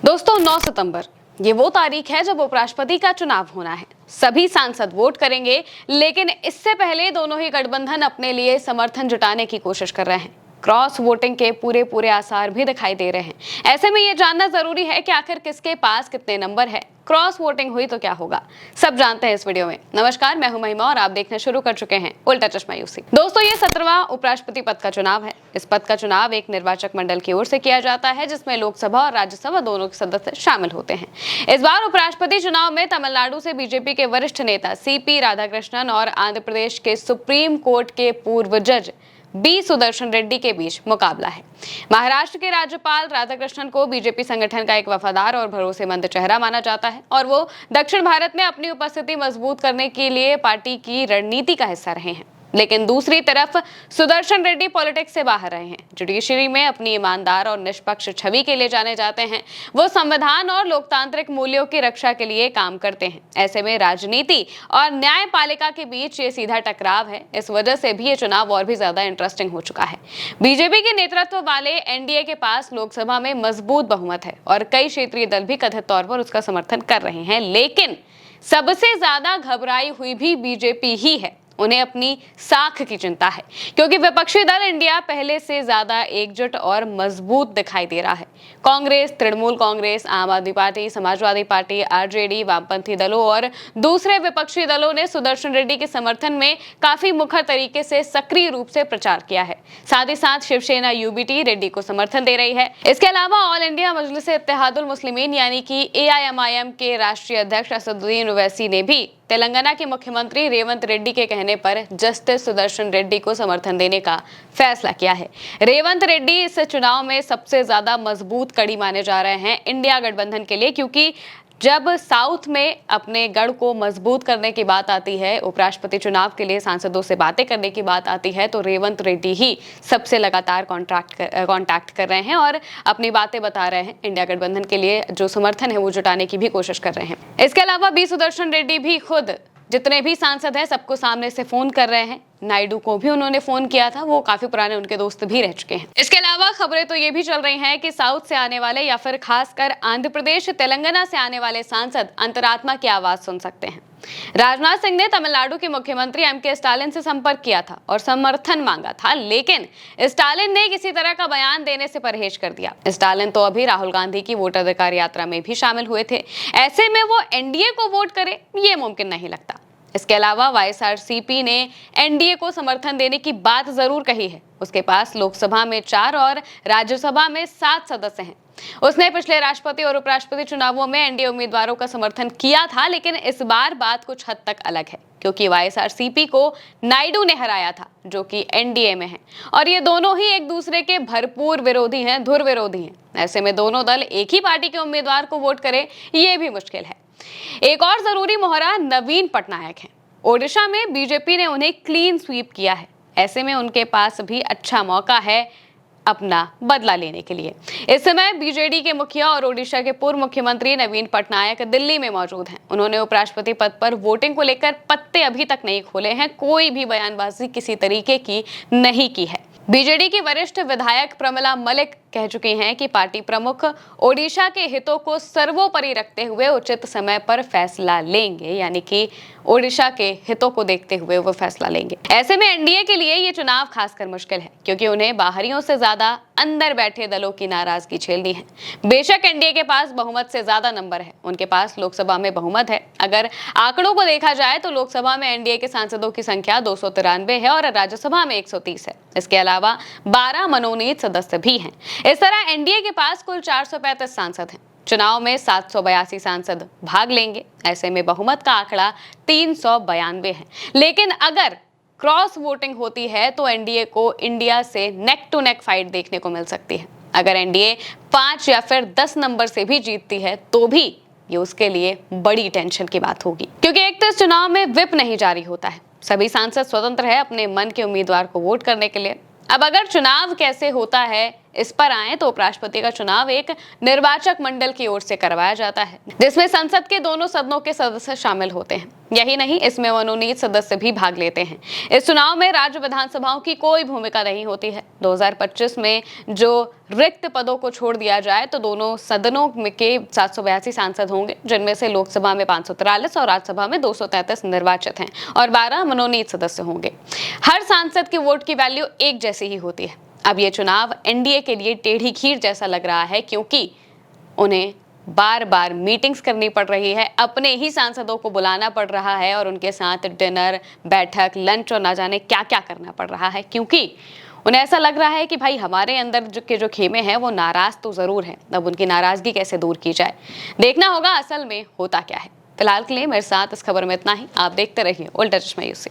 दोस्तों 9 सितंबर ये वो तारीख है जब उपराष्ट्रपति का चुनाव होना है। सभी सांसद वोट करेंगे, लेकिन इससे पहले दोनों ही गठबंधन अपने लिए समर्थन जुटाने की कोशिश कर रहे हैं। क्रॉस वोटिंग के पूरे आसार भी दिखाई दे रहे हैं। ऐसे में ये जानना जरूरी है कि आखिर किसके पास कितने नंबर है। क्रॉस वोटिंग हुई तो क्या होगा, सब जानते हैं इस वीडियो में। नमस्कार, मैं हूं महिमा और आप देखना शुरू कर चुके हैं उल्टा चश्मा यूसी। दोस्तों, ये 17वां उपराष्ट्रपति पद का चुनाव है। इस पद का चुनाव एक निर्वाचक मंडल की ओर से किया जाता है, जिसमें लोकसभा और राज्यसभा दोनों के सदस्य शामिल होते हैं। इस बार उपराष्ट्रपति चुनाव में तमिलनाडु से बीजेपी के वरिष्ठ नेता सीपी राधाकृष्णन और आंध्र प्रदेश के सुप्रीम कोर्ट के पूर्व जज बी सुदर्शन रेड्डी के बीच मुकाबला है। महाराष्ट्र के राज्यपाल राधाकृष्णन को बीजेपी संगठन का एक वफादार और भरोसेमंद चेहरा माना जाता है और वो दक्षिण भारत में अपनी उपस्थिति मजबूत करने के लिए पार्टी की रणनीति का हिस्सा रहे हैं। लेकिन दूसरी तरफ सुदर्शन रेड्डी पॉलिटिक्स से बाहर रहे हैं। जुडिशरी में अपनी ईमानदार और निष्पक्ष छवि के लिए जाने जाते हैं। वो संविधान और लोकतांत्रिक मूल्यों की रक्षा के लिए काम करते हैं। ऐसे में राजनीति और न्यायपालिका के बीच ये सीधा टकराव है। इस वजह से भी ये चुनाव और भी ज्यादा इंटरेस्टिंग हो चुका है। बीजेपी के नेतृत्व वाले एनडीए के पास लोकसभा में मजबूत बहुमत है और कई क्षेत्रीय दल भी कथित तौर पर उसका समर्थन कर रहे हैं। लेकिन सबसे ज्यादा घबराई हुई भी बीजेपी ही है। उन्हें अपनी साख की चिंता है, क्योंकि विपक्षी दल इंडिया पहले से ज्यादा एकजुट और मजबूत दिखाई दे रहा है। कांग्रेस, तृणमूल कांग्रेस, आम आदमी पार्टी, समाजवादी पार्टी, आरजेडी, वामपंथी दलों और दूसरे विपक्षी दलों ने सुदर्शन रेड्डी के समर्थन में काफी मुखर तरीके से सक्रिय रूप से प्रचार किया है। साथ ही साथ शिवसेना यूबीटी रेड्डी को समर्थन दे रही है। इसके अलावा ऑल इंडिया मजलिस इत्तेहादुल मुस्लिमीन यानी कि एआईएमआईएम के राष्ट्रीय अध्यक्ष असदुद्दीन ओवैसी ने भी तेलंगाना के मुख्यमंत्री रेवंत रेड्डी के कहने पर जस्टिस सुदर्शन रेड्डी को समर्थन देने का फैसला किया है। रेवंत रेड्डी इस चुनाव में सबसे ज्यादा मजबूत कड़ी माने जा रहे हैं इंडिया गठबंधन के लिए, क्योंकि जब साउथ में अपने गढ़ को मजबूत करने की बात आती है, उपराष्ट्रपति चुनाव के लिए सांसदों से बातें करने की बात आती है, तो रेवंत रेड्डी ही सबसे लगातार कांटेक्ट कर रहे हैं और अपनी बातें बता रहे हैं। इंडिया गठबंधन के लिए जो समर्थन है वो जुटाने की भी कोशिश कर रहे हैं। इसके अलावा बी सुदर्शन रेड्डी भी खुद जितने भी सांसद हैं सबको सामने से फोन कर रहे हैं। नायडू को भी उन्होंने फोन किया था, वो काफी पुराने उनके दोस्त भी रह चुके हैं। इसके अलावा खबरें तो ये भी चल रही हैं कि साउथ से आने वाले या फिर खासकर आंध्र प्रदेश, तेलंगाना से आने वाले सांसद अंतरात्मा की आवाज सुन सकते हैं। राजनाथ सिंह ने तमिलनाडु के मुख्यमंत्री एमके स्टालिन से संपर्क किया था और समर्थन मांगा था, लेकिन स्टालिन ने किसी तरह का बयान देने से परहेज कर दिया। स्टालिन तो अभी राहुल गांधी की वोटाधिकार यात्रा में भी शामिल हुए थे। ऐसे में वो एनडीए को वोट करे, ये मुमकिन नहीं लगता। इसके अलावा वाईएसआरसीपी ने एनडीए को समर्थन देने की बात जरूर कही है। उसके पास लोकसभा में 4 और राज्यसभा में 7 सदस्य हैं। उसने पिछले राष्ट्रपति और उपराष्ट्रपति चुनावों में एनडीए उम्मीदवारों का समर्थन किया था, लेकिन इस बार बात कुछ हद तक अलग है, क्योंकि वाईएसआरसीपी को नायडू ने हराया था, जो कि एनडीए में है, और ये दोनों ही एक दूसरे के भरपूर विरोधी हैं, धुर विरोधी हैं। ऐसे में दोनों दल एक ही पार्टी के उम्मीदवार को वोट करें, ये भी मुश्किल है। एक और जरूरी मोहरा नवीन पटनायक है। ओडिशा में बीजेपी ने उन्हें क्लीन स्वीप किया है। ऐसे में उनके पास भी अच्छा मौका है अपना बदला लेने के लिए। इस समय बीजेडी के मुखिया और ओडिशा के पूर्व मुख्यमंत्री नवीन पटनायक दिल्ली में मौजूद हैं। उन्होंने उपराष्ट्रपति पद पर वोटिंग को लेकर पत्ते अभी तक नहीं खोले हैं, कोई भी बयानबाजी किसी तरीके की नहीं की है। बीजेडी की वरिष्ठ विधायक प्रमिला मलिक कह चुकी हैं कि पार्टी प्रमुख ओडिशा के हितों को सर्वोपरि रखते हुए उचित समय पर फैसला लेंगे, यानी कि ओडिशा के हितों को देखते हुए वो फैसला लेंगे। ऐसे में एनडीए के लिए ये चुनाव खासकर मुश्किल है, क्योंकि उन्हें बाहरियों से ज्यादा अंदर बैठे दलों की नाराजगी झेलनी है। बेशक एनडीए के पास बहुमत से ज्यादा नंबर है, उनके पास लोकसभा में बहुमत है। अगर आंकड़ों को देखा जाए तो लोकसभा में एनडीए के सांसदों की संख्या 293 है और राज्यसभा में 130 है। इसके अलावा 12 मनोनीत सदस्य भी हैं। इस तरह एनडीए के पास कुल 435 सांसद हैं। चुनाव में 782 सांसद भाग लेंगे। ऐसे में बहुमत का आंकड़ा 392 है। लेकिन अगर क्रॉस वोटिंग होती है तो एनडीए को इंडिया से नेक टू नेक फाइट देखने को मिल सकती है। अगर एनडीए 5 या फिर 10 नंबर से भी जीतती है तो भी ये उसके लिए बड़ी टेंशन की बात होगी, क्योंकि एक तो इस चुनाव में व्हिप नहीं जारी होता है। सभी सांसद स्वतंत्र है अपने मन के उम्मीदवार को वोट करने के लिए। अब अगर चुनाव कैसे होता है इस पर आए तो उपराष्ट्रपति का चुनाव एक निर्वाचक मंडल की ओर से करवाया जाता है, जिसमें संसद के दोनों सदनों के सदस्य शामिल होते हैं। यही नहीं, इसमें मनोनीत सदस्य भी भाग लेते हैं। इस चुनाव में राज्य विधानसभाओं की कोई भूमिका नहीं होती है। 2025 में जो रिक्त पदों को छोड़ दिया जाए तो दोनों सदनों के 782 सांसद होंगे, जिनमें से लोकसभा में 543 और राज्यसभा में 233 निर्वाचित हैं और 12 मनोनीत सदस्य होंगे। हर सांसद के वोट की वैल्यू एक जैसी ही होती है। अब ये चुनाव एनडीए के लिए टेढ़ी खीर जैसा लग रहा है, क्योंकि उन्हें बार बार मीटिंग्स करनी पड़ रही है, अपने ही सांसदों को बुलाना पड़ रहा है और उनके साथ डिनर, बैठक, लंच और ना जाने क्या क्या करना पड़ रहा है, क्योंकि उन्हें ऐसा लग रहा है कि भाई हमारे अंदर जो खेमे हैं वो नाराज तो जरूर हैं। अब उनकी नाराजगी कैसे दूर की जाए, देखना होगा असल में होता क्या है। फिलहाल के लिए मेरे साथ इस खबर में इतना ही। आप देखते रहिए उल्टा चश्मा यूसी।